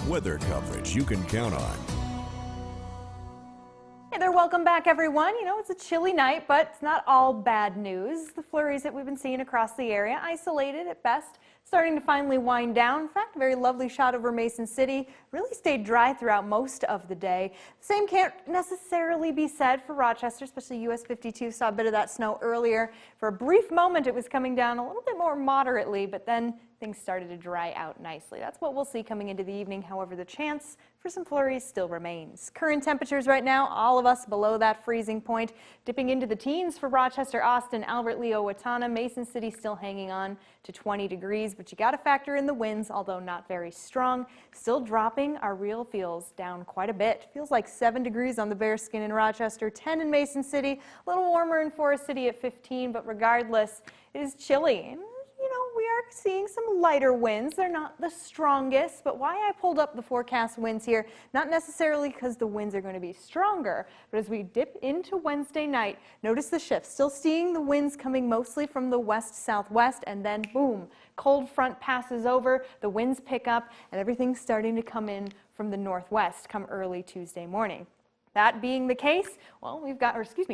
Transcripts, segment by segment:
weather coverage you can count on. Hey there, welcome back everyone. You know, it's a chilly night, but it's not all bad news. The flurries that we've been seeing across the area, isolated at best, starting to finally wind down. In fact, a very lovely shot over Mason City. Really stayed dry throughout most of the day. Same can't necessarily be said for Rochester, especially US 52 saw a bit of that snow earlier. For a brief moment, it was coming down a little bit more moderately, but then things started to dry out nicely. That's what we'll see coming into the evening. However, the chance for some flurries still remains. Current temperatures right now, all of us below that freezing point, dipping into the teens for Rochester, Austin, Albert, Leo, Watana. Mason City still hanging on to 20 degrees, but you got to factor in the winds, although not very strong. Still dropping our real feels down quite a bit. Feels like 7 degrees on the bare skin in Rochester, 10 in Mason City, a little warmer in Forest City at 15, but regardless, it is chilly. You know, we are seeing some lighter winds. They're not the strongest, but why I pulled up the forecast winds here, not necessarily because the winds are going to be stronger, but as we dip into Wednesday night, notice the shift. Still seeing the winds coming mostly from the west-southwest, and then boom, cold front passes over, the winds pick up, and everything's starting to come in from the northwest come early Tuesday morning. That being the case, well,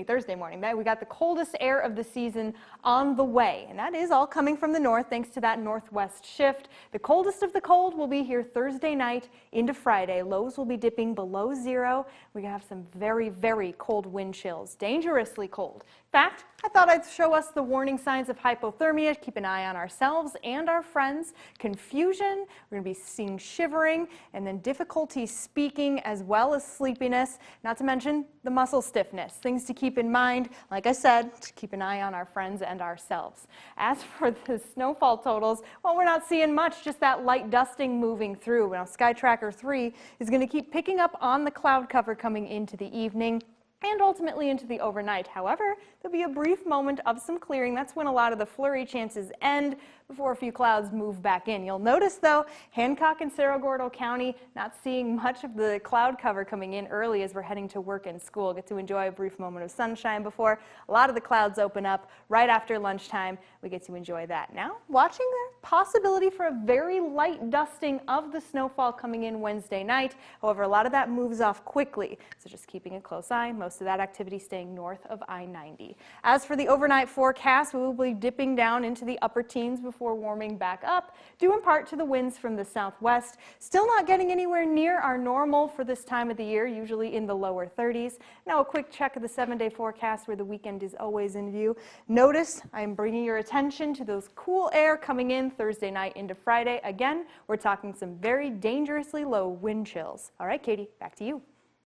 Thursday morning, we got the coldest air of the season on the way, and that is all coming from the north thanks to that northwest shift. The coldest of the cold will be here Thursday night into Friday. Lows will be dipping below zero. We have some very, very cold wind chills, dangerously cold. In fact, I thought I'd show us the warning signs of hypothermia. Keep an eye on ourselves and our friends. Confusion, we're going to be seeing shivering, and then difficulty speaking as well as sleepiness, not to mention the muscle stiffness. Things to keep in mind, like I said, to keep an eye on our friends and ourselves. As for the snowfall totals, well, we're not seeing much, just that light dusting moving through. Now, Sky Tracker 3 is going to keep picking up on the cloud cover coming into the evening and ultimately into the overnight. However, there'll be a brief moment of some clearing. That's when a lot of the flurry chances end before a few clouds move back in. You'll notice, though, Hancock and Cerro Gordo County not seeing much of the cloud cover coming in early as we're heading to work and school. Get to enjoy a brief moment of sunshine before a lot of the clouds open up right after lunchtime. We get to enjoy that. Now, watching the possibility for a very light dusting of the snowfall coming in Wednesday night. However, a lot of that moves off quickly, so just keeping a close eye. Most of that activity staying north of I-90. As for the overnight forecast, we will be dipping down into the upper teens before warming back up, due in part to the winds from the southwest. Still not getting anywhere near our normal for this time of the year, usually in the lower 30s. Now a quick check of the 7-day forecast where the weekend is always in view. Notice I am bringing your attention to those cool air coming in Thursday night into Friday. Again, we're talking some very dangerously low wind chills. All right, Katie, back to you.